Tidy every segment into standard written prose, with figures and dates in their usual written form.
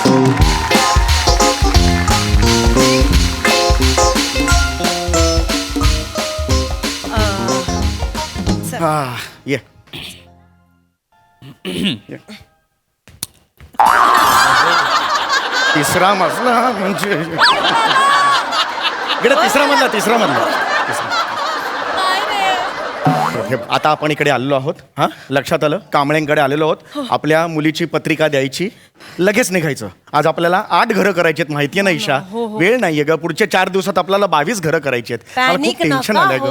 ये तिसरा मजला म्हणजे इकडे तिसरा मजला हे आता आपण इकडे आलेलो आहोत. हा, लक्षात आलं? कांबळेंकडे आलेलो आहोत. आपल्या मुलीची पत्रिका द्यायची, लगेच निघायचं. आज आपल्याला 8 घरं करायची आहेत, माहितीये ना ईशा? वेळ नाहीये ग, पुढच्या 4 दिवसात आपल्याला 22 घरं करायची आहेत. मला खूप टेन्शन आलंय ग.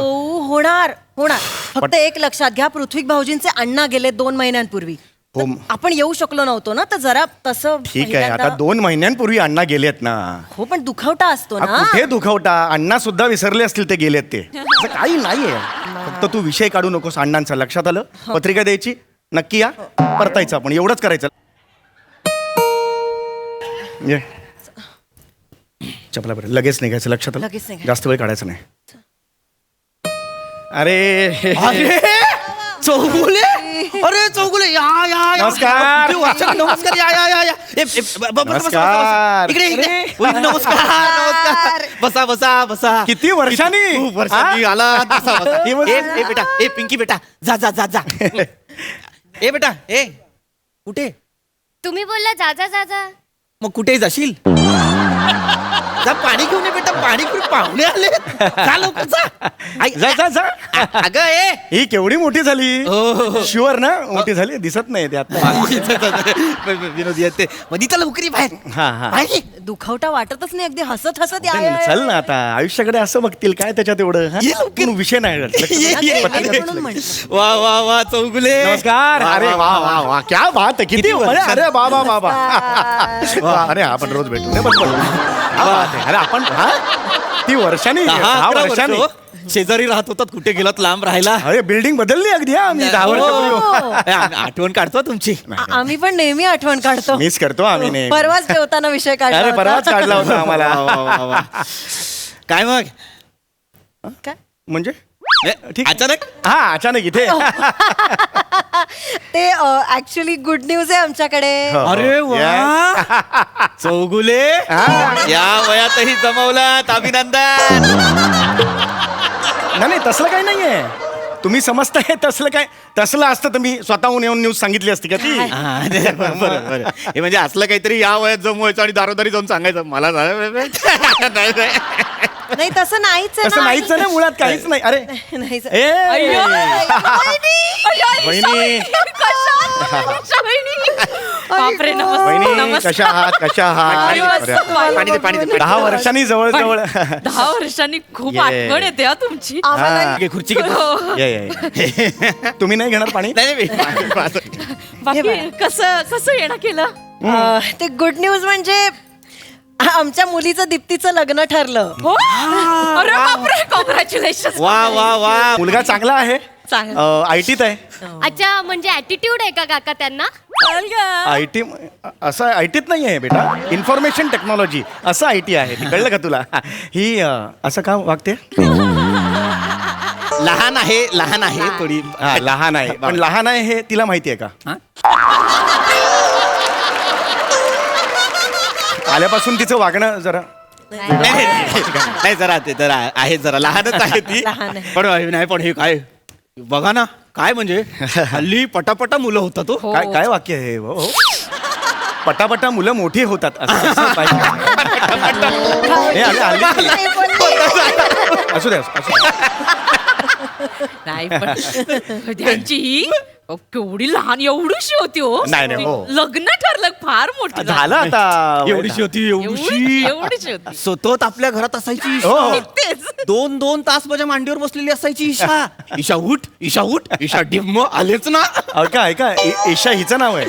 होणार होणार. फक्त एक लक्षात घ्या, पृथ्वी भाऊजींचे अण्णा गेले 2 महिन्यांपूर्वी. हो. आपण येऊ शकलो नव्हतो ना, तर जरा तसं ठीक आहे, आता 2 महिन्यांपूर्वी अण्णा गेलेत ना. हो, पण दुखवटा असतो ना. कुठे दुखवटा? अण्णा सुद्धा विसरले असतील ते गेलेत ते. असं काही नाहीये, फक्त तू विषय काढू नकोस अण्णांचा. लक्षात आलं? पत्रिका द्यायची, नक्की या, परतायचं आपण, एवढंच करायचं. ये चपला बरं, लगेच निघायचं. लक्षात आलं? लगेच निघायचं. जास्त वेळ काढायचं नाही. अरे चौगुले, अरे चौगुले, या या या. नमस्कार. नमस्कार, या या या या. नमस्कार. इकडे नमस्कार नमस्कार. बसा बसा बसा. किती वर्षांनी? खूप वर्षांनी आला. बसा बसा. ए बेटा, ए पिंकी बेटा, जा जा जा जा. ए बेटा, ए कुठे? तुम्ही बोलला जा जा जा जा. मग कुठे जाशील? जा पाणी घेऊन ये बेटा, पाणी घेऊन. पाहुणे आले, जा लवकर जा. जा जा जा. अगं ए, ही केवढी मोठी झाली. हो. शुअर ना? मोठी झाली, दिसत नाही त्यात. विनोद येते मग तिथं लवकरी बाहेर. हा हा. बाहेर. दुखवटा वाटतच नाही, अगदी हसत हसत या. चल ना आता, आयुष्याकडे असं बघतील काय त्याच्यात एवढं. हा? ये लवकर. तू विषय नाही ये. म्हणून म्हटलं. वा वा वा चौगुले. नमस्कार. वा, अरे वा, वा वा वा, क्या बात आहे. किती वर्षांनी. अरे बाबा बाबा. अरे आपण रोज भेटू नये, बस क्या बात आहे. अरे आपण ती वर्षांनी 10 वर्षांनी शेजारी राहत होतात, कुठे गेलात लांब राहायला? अरे बिल्डिंग बदलली अगदी. हा, मी 10 वर्षापूर्वी आठवण काढतो तुमची. आम्ही पण नेहमी आठवण काढतो. मिस करतो आम्ही नाही. परवाच ठेवताना विषय काढला अरे होता. परवाच काढला होता आम्हाला. वा, वा, वा. काय मग काय? म्हणजे ठीक. अचानक? हा, अचानक इथे. ते ऍक्च्युली गुड न्यूज आहे आमच्याकडे. अरे वा चौगुले, या वयातही जमवलात, अभिनंदन. नाही तसलं काही नाहीये. तुम्ही समजताय तसलं असतं तर मी स्वतःहून येऊन न्यूज सांगितली असती का ती. बरं. हे म्हणजे असलं काहीतरी या वयात जमवायचं आणि दारोदारी जाऊन सांगायचं मला. नाही तसं नाहीच आहे तसं ना. नाहीच ना, मुळात काहीच नाही. अरे नाही सर. ए वहिनी, बापरे, वहिनी कशा आहात? पाणी दे, पाणी दे. 10 वर्षांनी जवळ 10 वर्षांनी खूप ये. आठवण येते हा तुमची. घे, खुर्ची घे. ये. तुम्ही नाही घेणार पाणी? नाही बाकी कसं येणं केलं? ते गुड न्यूज म्हणजे आमच्या मुलीचं दीप्तीचं लग्न ठरलं. हो, अरे बापरे, कॉंग्रॅच्युलेशन. वा वा वा. मुलगा चांगला आहे, चांगलं. आयटीत आहे. अच्छा, म्हणजे ऍटिट्यूड आहे का काका त्यांना? आयटी असं आयटीत नाही आहे बेटा, इन्फॉर्मेशन टेक्नॉलॉजी असं आयटी आहे. कळलं का तुला? ही असं का वागते? लहान आहे थोडी. लहान आहे, पण लहान आहे हे तिला माहिती आहे का? आल्यापासून तिचं वागणं जरा नाही जरा ते जरा आहे, जरा लहानच आहे ती. लहान आहे. पण नाही, पण हे काय बघा ना, काय म्हणजे हल्ली पटापटा मुलं होतात. तो काय वाक्य आहे हो? पटापटा मुलं मोठी होतात असं पाहिजे. हे असू द्या. नाही पण त्यांची केवढी लहान, एवढीशी होती हो. नाही, हो. लग्न ठरलं, फार मोठी झालं आता. एवढीशी होती, एवढीशी होती. सतत आपल्या घरात असायची. हो. तेच. 2-2 तास माझ्या मांडीवर बसलेली असायची. ईशा उठ, ईशा डिम्म आलेच ना. ऐका ईशा हिचं नाव आहे.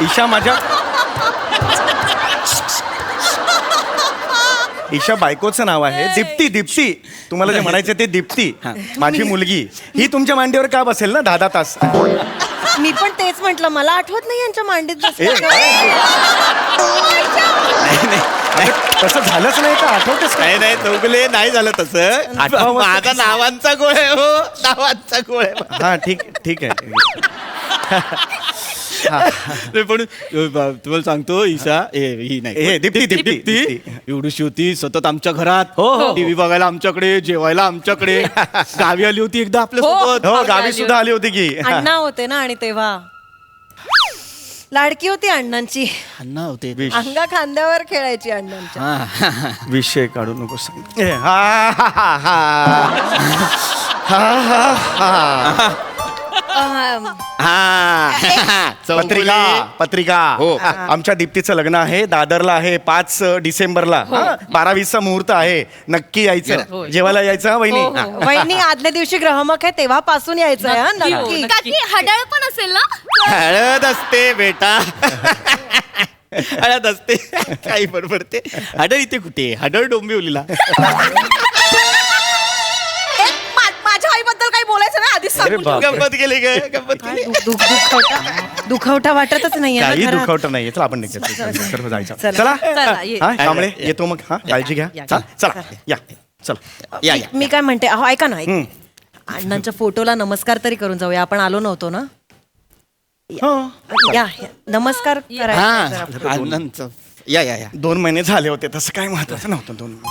ईशा माझ्या ईशा बायकोचं नाव आहे. दीप्ती. तुम्हाला जे म्हणायचं ते दीप्ती, माझी मुलगी. ही तुमच्या मांडीवर का बसेल ना 10 तास? मी पण तेच म्हंटल, मला आठवत नाही यांच्या मांडीत ए, बसलं. नाही तसं झालंच नाही का? आठवतेस का? नाही चौगले नाही झालं तसं आठवावं माझा नावांचा गोळ आहे हो नावांचा गोळ आहे हा ठीक आहे. नाही, पण तुम्हाला सांगतो ईशा ही नाही दीप्ती. एवढीशी होती सतत आमच्या घरात हो. टीव्ही बघायला आमच्याकडे जेवायला आमच्याकडे गावी आली होती एकदा आपल्या सोबत हो गावी सुद्धा आली होती की. अण्णा होते ना आणि तेव्हा लाडकी होती अण्णांची. अण्णा होते अंगा खांद्यावर खेळायची अण्णांच्या. विषय काढू नको सांग. हा. पत्रिका हो. आमच्या दीप्तीचं लग्न आहे दादरला आहे 5 डिसेंबरला. 12-20चा मुहूर्त आहे. नक्की यायचं जेवायला यायचं हा वहिनी. वहिनी आदल्या दिवशी ग्रहमक आहे तेव्हापासून यायचं आहे, हा, नक्की. काकी हडळ पण असेल ना? हळद असते बेटा हळद असते काही बरोबर ते हडळ इथे कुठे हडळ डोंबिवलीला माझ्या आईबद्दल काही बोलायचं नाही आधीच अरे सांगून बाप. गंमत गेली ग गंमत गेली दुखवटा वाटतच नाहीये ना काही घरात. दुखवटं नाही चला आपण निघायचं सर्व जायचं. चला. चला चला, ये. हा कांबळे येतो मग. हा काळजी घ्या. चला या चला. या या मी काय म्हणते अहो ऐका ना अण्णांच्या फोटोला नमस्कार तरी करून जाऊया. आपण आलो नव्हतो ना. या नमस्कार करायचा हा जरा. अण्णांचं या या या 2 महिने झाले होते तसं काय महत्वाचं नव्हतं 2 महिने.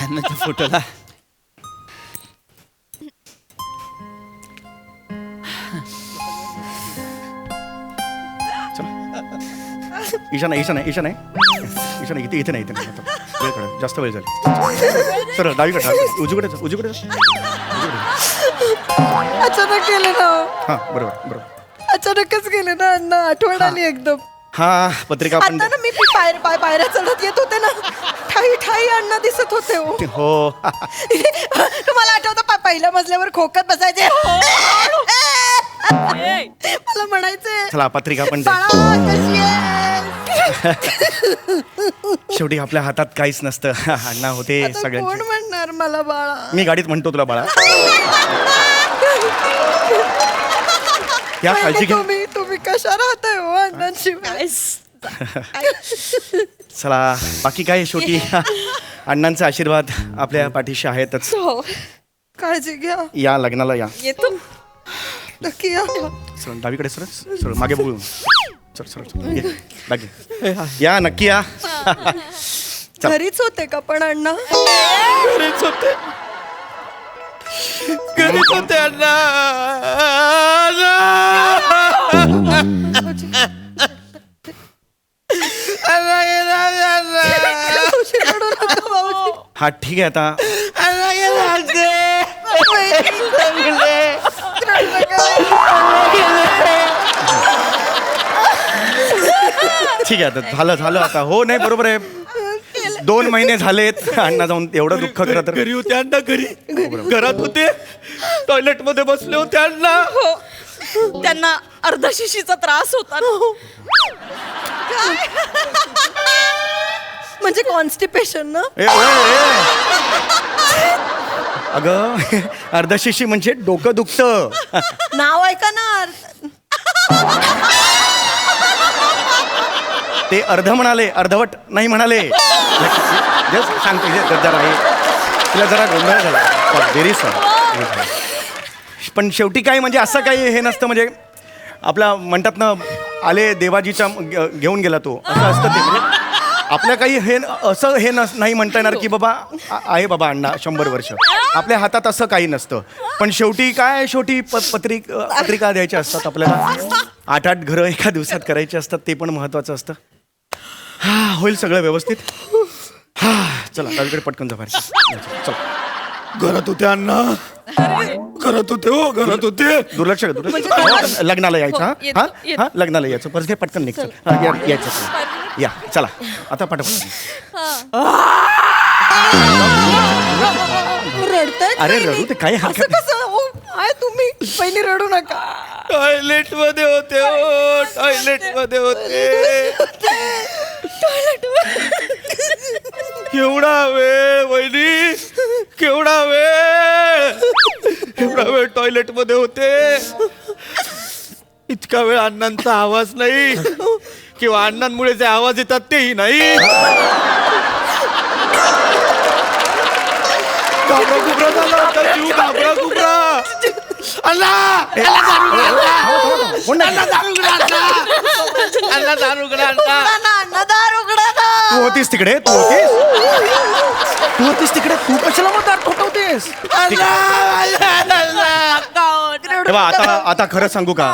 अण्णाच्या फोटोला ईशा नाही इथे नाही वेळ काढा जास्त वेळ झाली. सर डावीकडे उजवीकडे अचानक गेले ना हा बरोबर अचानकच गेले ना अण्णा. आठवण आली एकदम. हा पत्रिका आपण आता ना मी पायऱ्या चढत येत होते ना ठाई ठाई अण्णा दिसत होते हो. हो तुम्हाला आठवतं पहिल्या मजल्यावर खोकत बसायचे मला म्हणायचे चला पत्रिका पण बाळा कशी आहेस? शेवटी आपल्या हातात काहीच नसतं. अण्णा होते आता कोण सगळ्यांचे. म्हणणार मला बाळा? मी गाडीत म्हणतो तुला बाळा. या काळजी घ्या. तुम्ही कशा राहताय हो अण्णांशिवाय? चला बाकी काय शेवटी अण्णांचा आशीर्वाद आपल्या पाठीशी आहेतच. काळजी घ्या. या लग्नाला या. येतो नक्की या. सरळ डावीकडे सरळ मागे बघून सरळ ये, बाकी या नक्की या. चल. घरीच होते का पण अण्णा? घरीच होते अण्णा हा ठीक आहे आता ठीक आहे आता झालं आता. हो नाही बरोबर आहे 2 महिने झालेत अण्णा जाऊन एवढं दुःख खरं तर. घरी होते अण्णा घरात होते टॉयलेट मध्ये बसले होते अण्णा त्यांना अर्धा शिशीचा त्रास होता ना. म्हणजे कॉन्स्टिपेशन ना? अगं अर्धशिशी म्हणजे डोकं दुखतं. नाव ऐका ना. ते अर्ध म्हणाले अर्धवट नाही म्हणाले. जस्ट सांगतो गद्दार आहे तिला जरा गोंधळ झाला. Very sorry. पण शेवटी काय म्हणजे असं काही हे नसतं म्हणजे आपला म्हणतात ना आले देवाजीच्या घेऊन गेला तो असं असतं ते. म्हणजे आपल्या काही हे असं हे नाही म्हणता येणार की बाबा आहे बाबा अण्णा 100 वर्ष. आपल्या हातात असं काही नसतं. पण शेवटी काय पत्रिका द्यायच्या असतात आपल्याला. 8 घरं एका दिवसात करायची असतात ते पण महत्वाचं असतं. हा होईल सगळं व्यवस्थित. हा चला डावीकडे पटकन जा बाहेर. चला घरात होते अण्णा घरात होते दुर्लक्ष लग्नाला यायचं. हा हा लग्नाला यायचं परत पटकन निघ. यायचं या चला आता पटापट. रडताय? अरे रडू ते काही हरकत नाही. काय तुम्ही पहिली रडू नका. टॉयलेट मध्ये होते हो टॉयलेट मध्ये होते केवढा वेळ वहिनी केवढा वेळ टॉयलेट मध्ये होते. इतका वेळ अण्णांचा आवाज नाही किंवा अण्णांमुळे जे आवाज येतात तेही नाही. घाबरा घुबरा झाला होता जीव, घाबरा घुबरा. अण्णा अण्णा दारू उघडा, अण्णा दारू उघडा, अण्णा. तू होतीस तिकडे, तू होतीस तिकडे, तू कशाला मग दार ठोठवतेस? तेव्हा आता खरं सांगू का,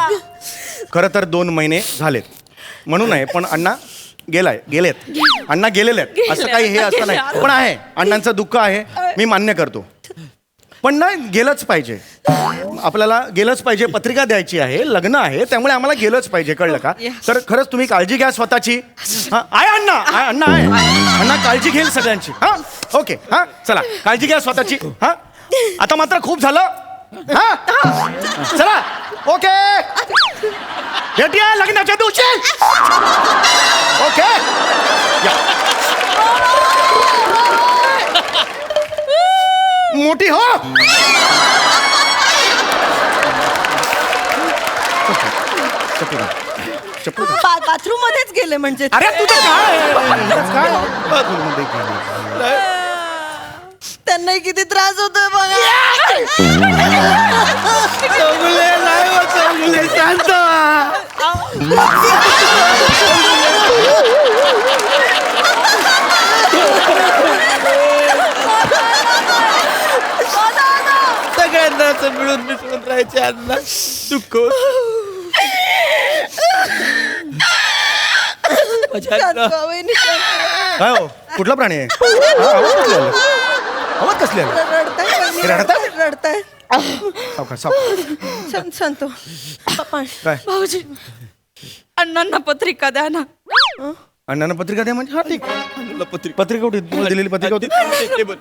खरं तर 2 महिने झालेत म्हणून आहे, पण अण्णा गेलेत अण्णा गेलेले आहेत, असं काही हे असं नाही, पण आहे अण्णांचं दुःख आहे, मी मान्य करतो, पण ना गेलंच पाहिजे, आपल्याला गेलंच पाहिजे, पत्रिका द्यायची आहे, लग्न आहे, त्यामुळे आम्हाला गेलंच पाहिजे, कळलं का? तर खरंच तुम्ही काळजी घ्या स्वतःची. हा आहे अण्णा आहे, अण्णा काळजी घेईल सगळ्यांची. हा ओके, हा चला काळजी घ्या स्वतःची. हा आता मात्र खूप झालं. हा चला ओके, भेटूया लग्नाच्या दिवशी. ओके या. मोठी हो. बाथरूम मध्येच गेले म्हणजे. अरे तुझं काय बाथरूममध्ये गेली? त्यांनाही किती त्रास होतोय बघा. चौगुले नाही हो, चौगुले शांत व्हा. सगळ्यांना असं मिळून मिसळून राहायचे अण्णा, दुःख शांत व्हा, वहिनी, शांत व्हा. काय हो, कुठला प्राणी आहे? आवाज कसले आले? रडताय वहिनी, रडताय? रडताय. सावकाश, सावकाश. शांत हो. पप्पा, काय भाऊजी अण्णांना पत्रिका द्या ना. अण्णांना पत्रिका द्या म्हणजे? हा ठीक. पत्रिका होती, तुम्हाला दिलेली पत्रिका होती.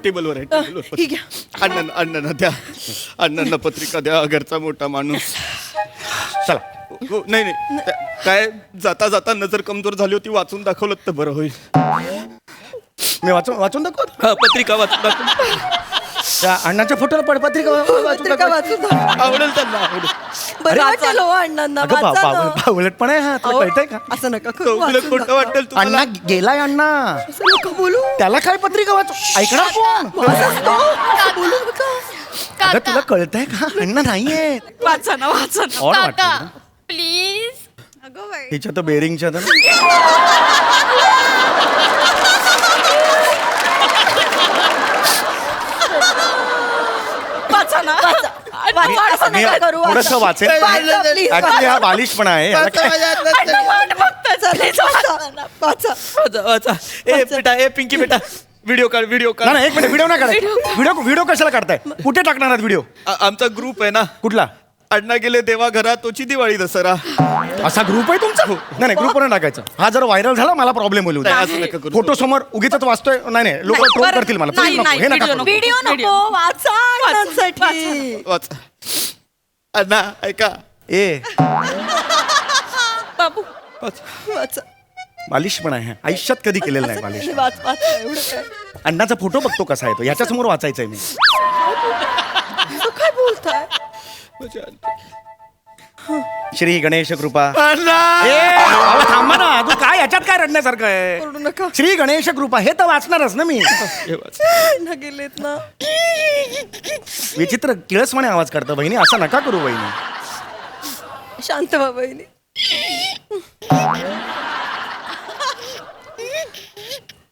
टेबलवर आहे, टेबलवर. ही घ्या. अण्णांना द्या, अण्णांना पत्रिका द्या, घरचा मोठा माणूस. चला. हो, नाही काय जाता जाता नजर कमजोर झाली होती, वाचून दाखवलं तर बरं होईल. मी वाचून दाखवत. हा, पत्रिका वाचून दाखव. त्या अण्णाच्या फोटोला पत्रिका वाचून पत्रिका दाखव. वाचून दाखव. आवडेल त्यांना, आवडेल. बरं वाटेल हो अण्णांना, अगं वाचा ना. पावलट पण आहे हा, तुला अहो, कळतंय का? असं नका करू, चौगुले वाचून खोटं दाखवा. वाटेल तुम्हाला. अण्णा गेलाय अण्णा, असं नका बोलू. त्याला काय पत्रिका वाचू ऐकणार कोण? असं बोलू नका. अगं तुला कळतंय का, अण्णा नाहीये. वाचा ना, वाचा ना. ऑड काका वाटतं ना. प्लीज. अगं बाई. तिच्या तर बेरिंगच्या तर वाचा ना. असं नका करू, वाचा. थोडस वाचेल. वाचा, please, ऍक्च्युली हा वाचा. बालिशपणा आहे याला वाचा, काय- वाचा, अण्णा वाट बघताय, Please, वाचा. वाचा. वाचा, वाचा. ए बेटा, ए पिंकी बेटा, व्हिडिओ काढ, व्हिडिओ काढ. नाही, एक मिनिट, व्हिडिओ नाही काढायचा. व्हिडिओ कशाला काढताय? कुठे टाकणार आहात व्हिडिओ? आमचा ग्रुप आहे ना, कुठला? अण्णा गेले देवा घरात, तोची दिवाळी दसरा. असा ग्रुप आहे तुमचा? नाही ग्रुपवर टाकायचं. हा जर व्हायरल झाला मला प्रॉब्लेम होईल. नाही, असं नका करू. फोटो समोर उगीच वाचतोय. नाही लोक नाही, ट्रोल बरं. करतील मला. नाही, Please नको, नाही, हे नका व्हिडिओ करू. व्हिडिओ नको, वाचा अण्णांसाठी. वाचा. अण्णा ऐका. ए बाबू वाचा. बालिशपणा आहे. आयुष्यात कधी केलेलं नाही बालिश. वाच, वाचा, एवढं काय. अण्णाचा फोटो बघतो कसा येतो याच्या समोर वाचायचंय मी. असं काय बोलताय? श्री गणेश कृपा. अण्णा ए, अहो, थांबा ना, तू काय याच्यात काय रडण्यासारखं आहे? करू नका. श्री गणेश कृपा हे तर वाचणारच ना मी. हे वाच. ना गेलेत ना. विचित्र किळसवाणे आवाज करतो बहिणी, असं नका करू बहिणी. शांत व्हा बहिणी.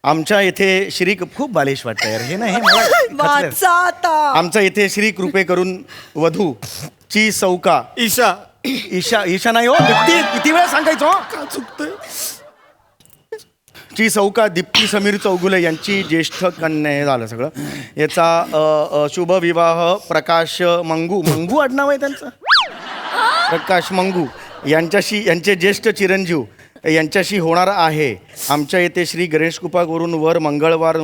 आमच्या इथे श्री खूप बालिश वाटतं यार हे. नाही हे मला खचलंय. वाचा आता. आमच्या इथे श्री कृपे करून वधू ची सौका ईशा. ईशा नाही हो, दीप्ती. किती वेळा सांगायचो का चुकतोय? ची सौका दीप्ती समीर चौगुले यांची ज्येष्ठ कन्या. हे झालं सगळं. याचा शुभ विवाह प्रकाश मंगू आडनाव आहे त्यांचं, प्रकाश मंगू यांचे ज्येष्ठ चिरंजीव यांच्याशी होणार आहे. आमच्या येथे श्री गणेश कृपा करून वर मंगळवार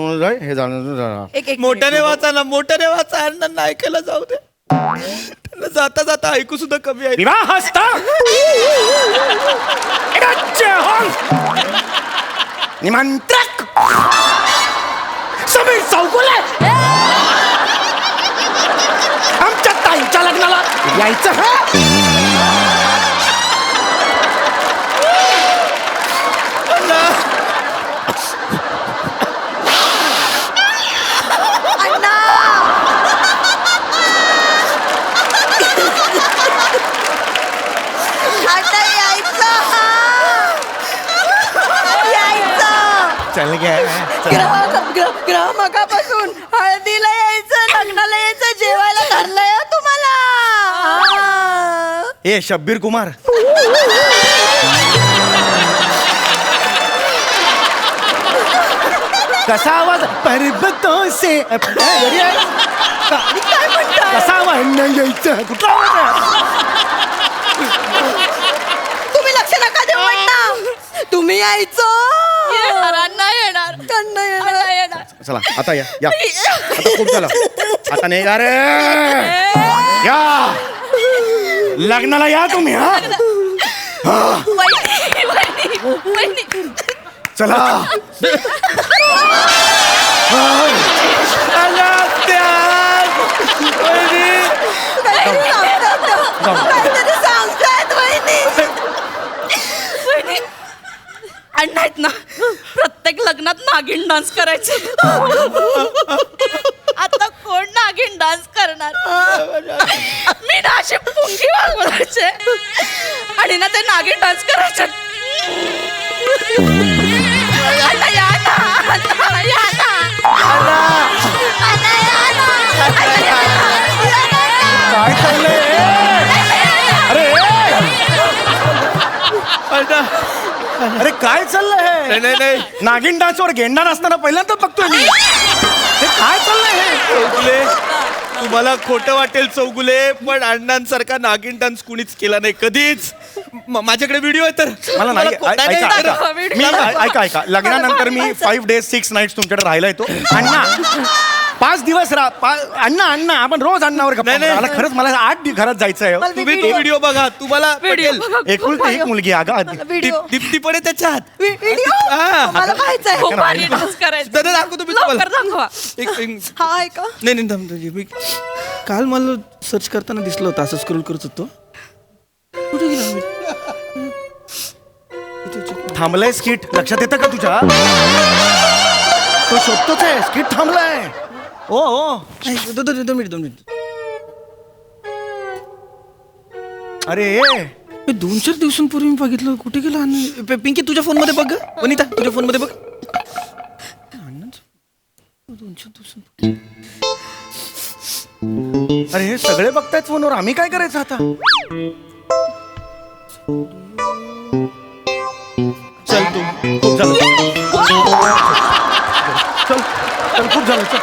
हे झालं. एक मोठ्याने वाचा ना, मोठ्याने वाचा. अण्णांना ऐकायला जाऊ दे. त्यांना जाता जाता ऐकू सुद्धा कमी आहे. विवाहस्थ निमंत्रक समीर चौगुले आमच्या ताईच्या लग्नाला यायचं. चल गे ग्राहकापासून हळदीला यायचं, लग्नाला यायचं, जेवायला धरलंय हो तुम्हाला. ए शब्बीर कुमार, कसा आवाज पर्वतों से कसा म्हणणं यायचं, कुठला आवाज आहे? तुम्ही लक्ष नका देऊ म्हणता. तुम्ही यायचं. अण्णा येणार अण्णा येणार. अण्णा येणार. चला आता या या आता खूप झालं, आता निघा रे, या लग्नाला या तुम्ही. हा वहिनी, वहिनी, वहिनी. चला. काहीतरी सांगतायत वहिनी. वहिनी, अण्णा आहेत ना, प्रत्येक लग्नात नागिन डान्स करायचे. आता कोण नागिन डान्स करणार? मी ना अशी पुंगी वाजवायचे आणि ना ते नागिन डान्स करायचे. अण्णा या ना, अण्णा या ना. अण्णा या ना. काय चाललंय? अरे अरे काय चाललंय? नाही नागिन डान्सवर गेंडा नसताना पहिल्यांदा बघतोय मी. हे काय चाललंय हे? चौगुले, तुम्हाला खोटं वाटेल चौगुले, पण अण्णांसारखा नागिन डान्स कुणीच केला नाही कधीच. माझ्याकडे व्हिडिओ आहे तर मला नाही नाही, ऐका नाही, ऐका. मी ऐका ऐका लग्नानंतर मी 5 days 6 nights तुमच्याकडे राहिला येतो. अण्णा 5 दिवस अण्णा अण्णा आपण रोज अण्णावर गप्पा नाही, नाही. मारू. मला खरंच मला 8 घरात जायचं आहे. तुम्ही तो व्हिडिओ बघा, तुम्हाला व्हिडिओ पटेल. बघा. एकुलती एक मुलगी अगं व्हिडिओ दीप्ती पण आहे त्याच्यात. व्हिडिओ हा. मला पाहायचंय. खूप भारी डान्स करायचं. दादा दाखवतो मी लवकर तुम्हाला. दाखवा. हा आहे का? नाही थांब, मी काल मला सर्च करताना दिसलं होतं, असं स्क्रोल करत होतो. कुठे गेला मी? थांबलाय स्किट लक्षात येतं का तुझ्या? तो शोधतोच आहे स्किट थांबलाय. ओ दोन मिनिट. अरे मी 2-4 दिवसांपूर्वी मी बघितलं. कुठे गेला अण्णा? पिंकी तुझ्या फोन मध्ये बघ. वनिता तुझ्या फोन मध्ये बघ. 2-4 दिवसांपूर्वी. अरे हे सगळे बघतायत फोनवर, आम्ही काय करायचं आता? चल तू. खूप झालं. चल चल खूप झालं चल.